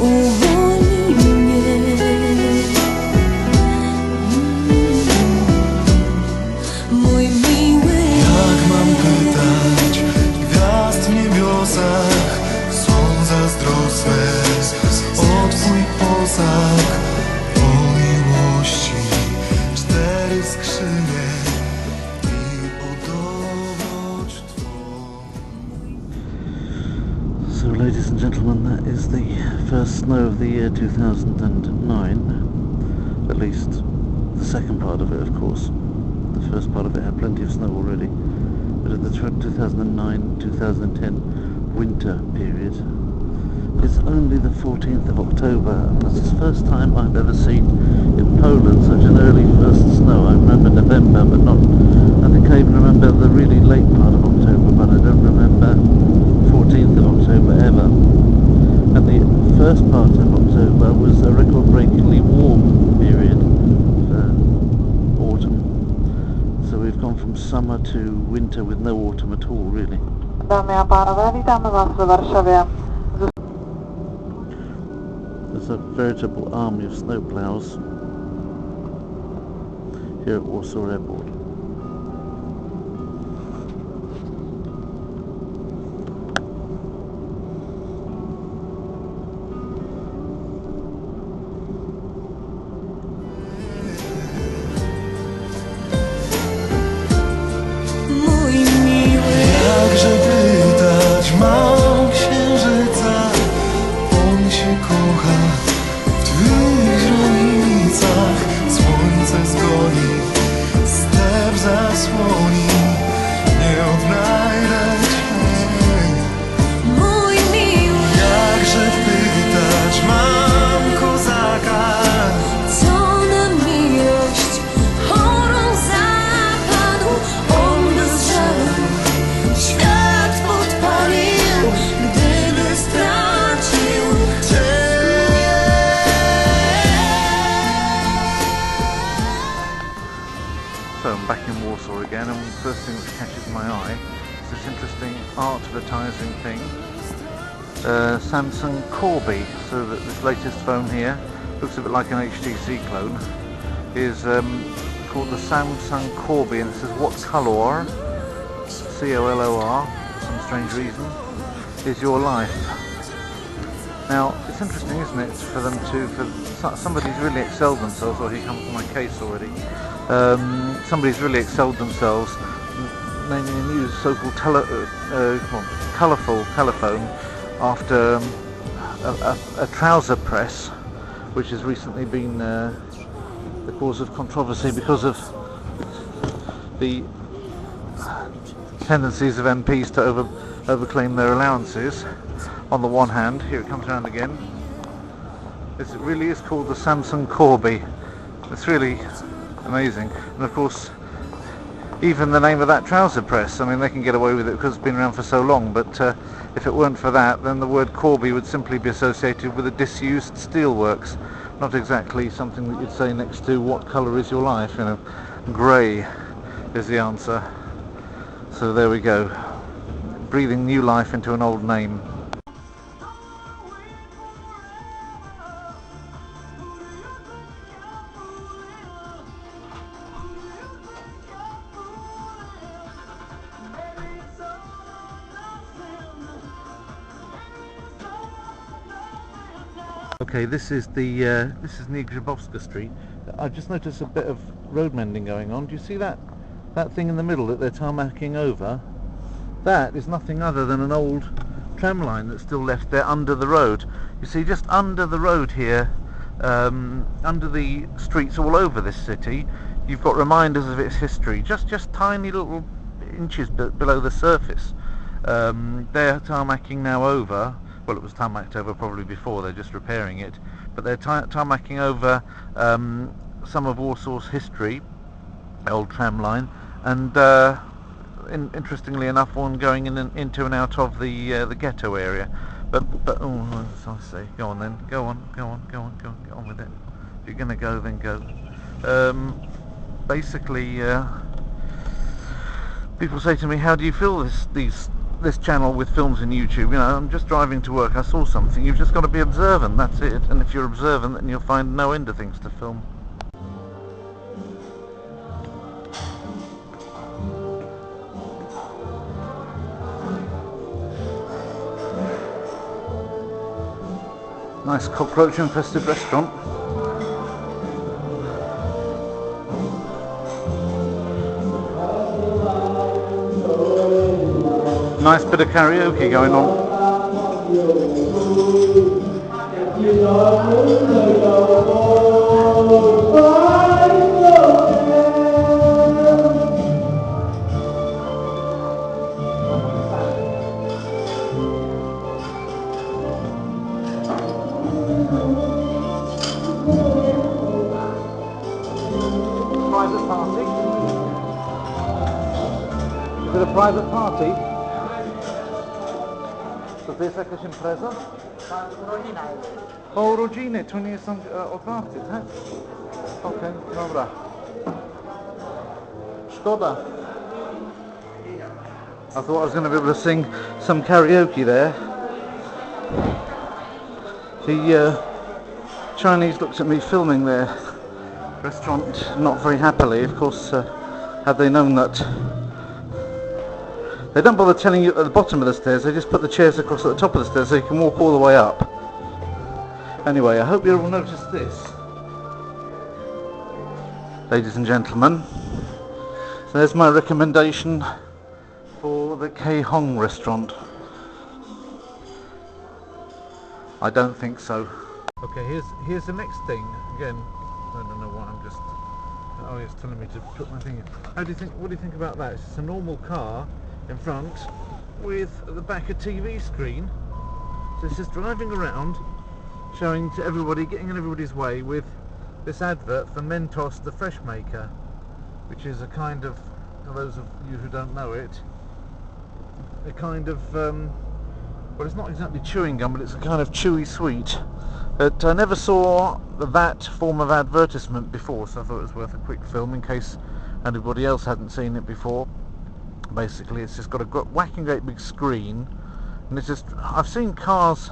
uwolnij mnie. Mój miły, jak mam pytać gwiazd w niebiosach, słon zazdrosny o twój posag, o miłości 4 skrzynie i o dobroć twą. So ladies and gentlemen, that is the first snow of the year 2009, at least the second part of it, of course. The first part of it had plenty of snow already, but at the 2009-2010 winter period, it's only the 14th of October, and this is the first time I've ever seen in Poland such an early first snow. I remember November, but not, I think I even remember the really late part of October, but I don't remember 14th of October ever. And the first part of October was a record-breakingly warm period for autumn. So we've gone from summer to winter with no autumn at all, really. Dámy a pánové, vítáme vás ve Varšavě. There's a veritable army of snowplows here at Warsaw Airport. mój miły, Jakże pytać mam księżyca, on się kocha w twych źrenicach. Słońce zgoni, step zasłoni, nie odnajdę cię. mój miły, Jakże pytać mam kozaka, co na miłość chorą zapadł. On bez żalu świat podpalił, gdyby stracił cię. So I'm back in Warsaw again, and the first thing that catches my eye is this interesting advertising thing. Samsung Corby, so that this latest phone here looks a bit like an HTC clone, is called the Samsung Corby, and it says what colour, C-O-L-O-R, for some strange reason, is your life. Now, it's interesting, isn't it, for them to, somebody's really excelled themselves. Oh, here comes my case already. Somebody's really excelled themselves, naming a new so-called colourful telephone after a trouser press, which has recently been the cause of controversy because of the tendencies of MPs to overclaim their allowances. On the one hand, here it comes around again. It really is called the Samsung Corby. It's really amazing. And of course, even the name of that trouser press, I mean, they can get away with it because it's been around for so long, but if it weren't for that, then the word Corby would simply be associated with a disused steelworks. Not exactly something that you'd say next to what colour is your life, you know. Grey is the answer. So there we go. Breathing new life into an old name. Okay, this is near Grzybowska Street. I've just noticed a bit of road mending going on. Do you see that thing in the middle that they're tarmacking over? That is nothing other than an old tram line that's still left there under the road. You see, just under the road here, under the streets all over this city, you've got reminders of its history, just tiny little inches below the surface. They're tarmacking now over. Well, it was tarmacked over probably before, they're just repairing it, but they're tarmacking over some of Warsaw's history, the old tram line, and interestingly enough, one going into and out of the ghetto area. But oh, as I say, go on then, go on with it. If you're going to go, then go. Basically, people say to me, how do you feel these this channel with films and YouTube. You know, I'm just driving to work, I saw something. You've just got to be observant, that's it. And if you're observant, then you'll find no end of things to film. Nice cockroach infested restaurant. Nice bit of karaoke going on. Private party. Is it a private party? To jest jakaś impreza? Urodzina jest. O urodziny, to nie jest otwarty, tak? Okej, dobra. Szkoda. I thought I was going to be able to sing some karaoke there. The Chinese looked at me filming their restaurant not very happily. Of course, had they known that, they don't bother telling you at the bottom of the stairs, they just put the chairs across at the top of the stairs so you can walk all the way up. Anyway, I hope you all noticed this. Ladies and gentlemen, so there's my recommendation for the Que Huong restaurant. I don't think so. Okay, here's the next thing. Again, I don't know what, I'm just... Oh, it's telling me to put my thing in. What do you think about that? It's just a normal car in front with at the back a TV screen. So it's just driving around, showing to everybody, getting in everybody's way with this advert for Mentos, the fresh maker, which is a kind of, for those of you who don't know it, a kind of, well, it's not exactly chewing gum, but it's a kind of chewy sweet. But I never saw that form of advertisement before, so I thought it was worth a quick film in case anybody else hadn't seen it before. Basically, it's just got a whacking great big screen, and it's just, I've seen cars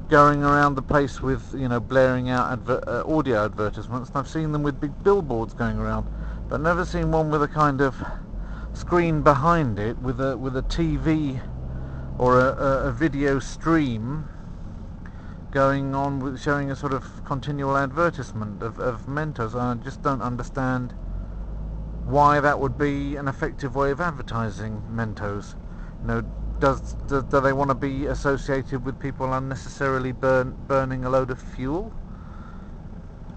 going around the place with, you know, blaring out audio advertisements, and I've seen them with big billboards going around, but I've never seen one with a kind of screen behind it with a TV or a video stream going on with showing a sort of continual advertisement of Mentos. I just don't understand why that would be an effective way of advertising Mentos. You know, do they want to be associated with people unnecessarily burning a load of fuel?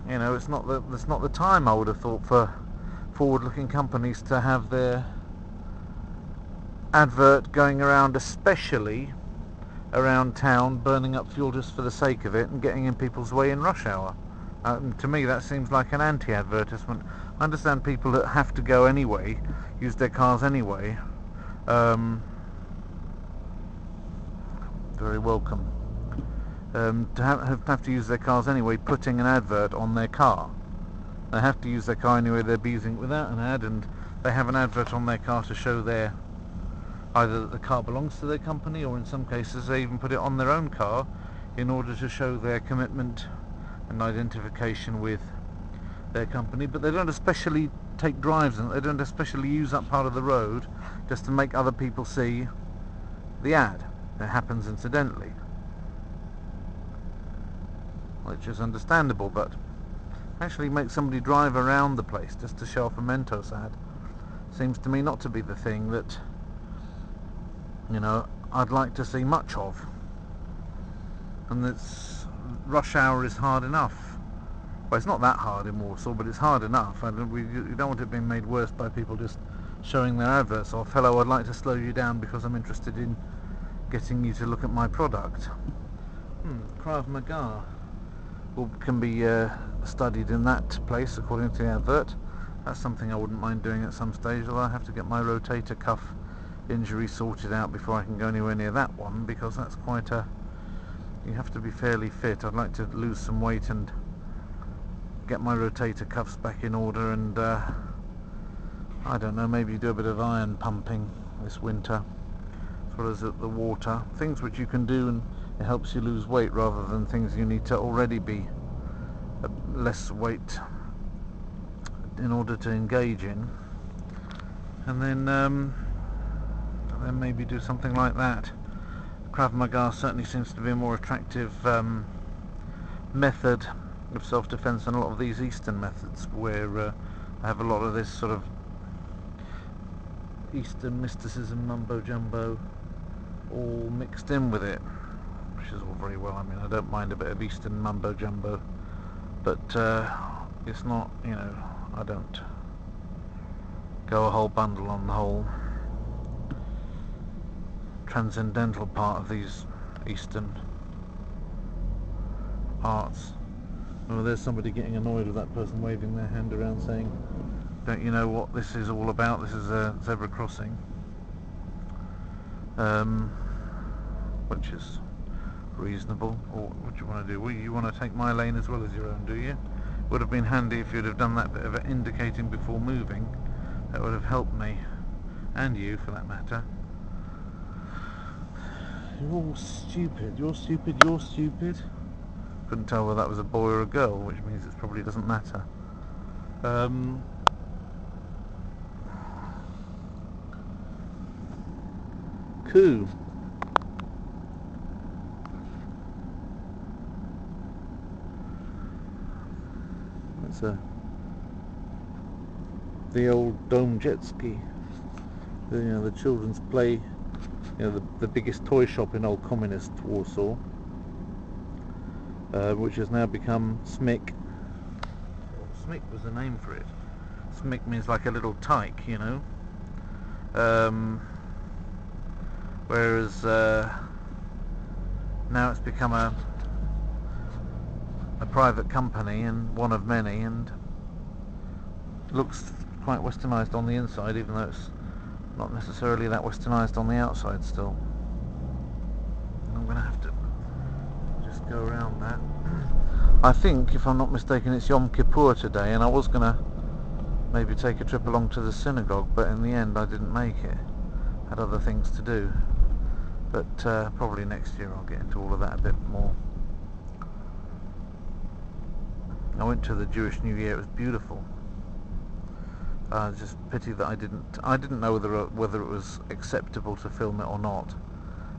You know, it's not the time, I would have thought, for forward-looking companies to have their advert going around, especially around town, burning up fuel just for the sake of it and getting in people's way in rush hour. To me, that seems like an anti-advertisement. I understand people that have to go anyway, use their cars anyway. Very welcome. To have to use their cars anyway, putting an advert on their car. They have to use their car anyway, they're using it without an ad, and they have an advert on their car to show either that the car belongs to their company, or in some cases they even put it on their own car in order to show their commitment and identification with their company. But they don't especially take drives in it, they don't especially use that part of the road just to make other people see the ad. It happens incidentally, which is understandable, but actually make somebody drive around the place just to show off a Mentos ad seems to me not to be the thing that, you know, I'd like to see much of. And it's rush hour is hard enough. Well, it's not that hard in Warsaw, but it's hard enough. You don't want it being made worse by people just showing their adverts off. Hello, I'd like to slow you down because I'm interested in getting you to look at my product. Krav Maga can be studied in that place according to the advert. That's something I wouldn't mind doing at some stage, although I have to get my rotator cuff injury sorted out before I can go anywhere near that one, because that's quite a... you have to be fairly fit. I'd like to lose some weight and get my rotator cuffs back in order, and I don't know, maybe do a bit of iron pumping this winter. as well as the water. Things which you can do and it helps you lose weight rather than things you need to already be less weight in order to engage in. And then maybe do something like that. Krav Maga certainly seems to be a more attractive method of self-defense than a lot of these Eastern methods, where I have a lot of this sort of Eastern mysticism mumbo jumbo all mixed in with it, which is all very well. I mean, I don't mind a bit of Eastern mumbo jumbo, but it's not, you know, I don't go a whole bundle on the whole transcendental part of these Eastern arts. Oh, there's somebody getting annoyed with that person waving their hand around saying, don't you know what this is all about? This is a zebra crossing. Which is reasonable. Or what do you want to do? Well, you want to take my lane as well as your own, do you? Would have been handy if you'd have done that bit of indicating before moving. That would have helped me, and you for that matter. You're all stupid, you're stupid, you're stupid. Couldn't tell whether that was a boy or a girl, which means it probably doesn't matter. Que. That's the old dome jet ski. The children's play. The biggest toy shop in old communist Warsaw, which has now become SMIC. SMIC was the name for it. SMIC means like a little tyke, you know. Whereas now it's become a private company and one of many, and looks quite westernized on the inside, even though it's not necessarily that westernized on the outside still. I'm going to have to just go around that. I think, if I'm not mistaken, it's Yom Kippur today, and I was going to maybe take a trip along to the synagogue, but in the end I didn't make it. Had other things to do. But probably next year I'll get into all of that a bit more. I went to the Jewish New Year. It was beautiful. Just pity that I didn't know whether it was acceptable to film it or not,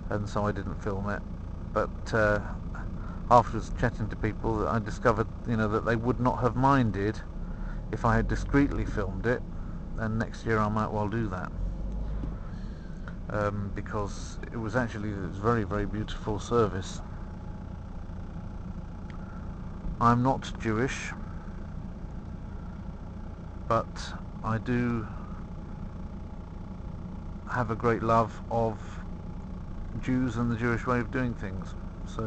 and so I didn't film it. But afterwards, chatting to people, I discovered, that they would not have minded if I had discreetly filmed it, and next year I might well do that, because it was very, very beautiful service. I'm not Jewish, but I do have a great love of Jews and the Jewish way of doing things. So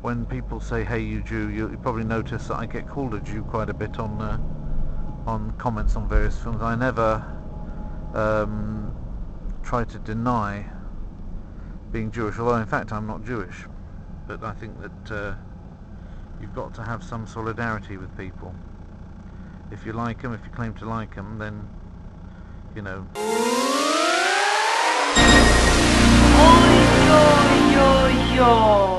when people say, "Hey, you Jew," you probably notice that I get called a Jew quite a bit on comments on various films. I never try to deny being Jewish, although in fact I'm not Jewish. But I think that you've got to have some solidarity with people. If you like them, if you claim to like them, then, Oj, oj, oj, oj.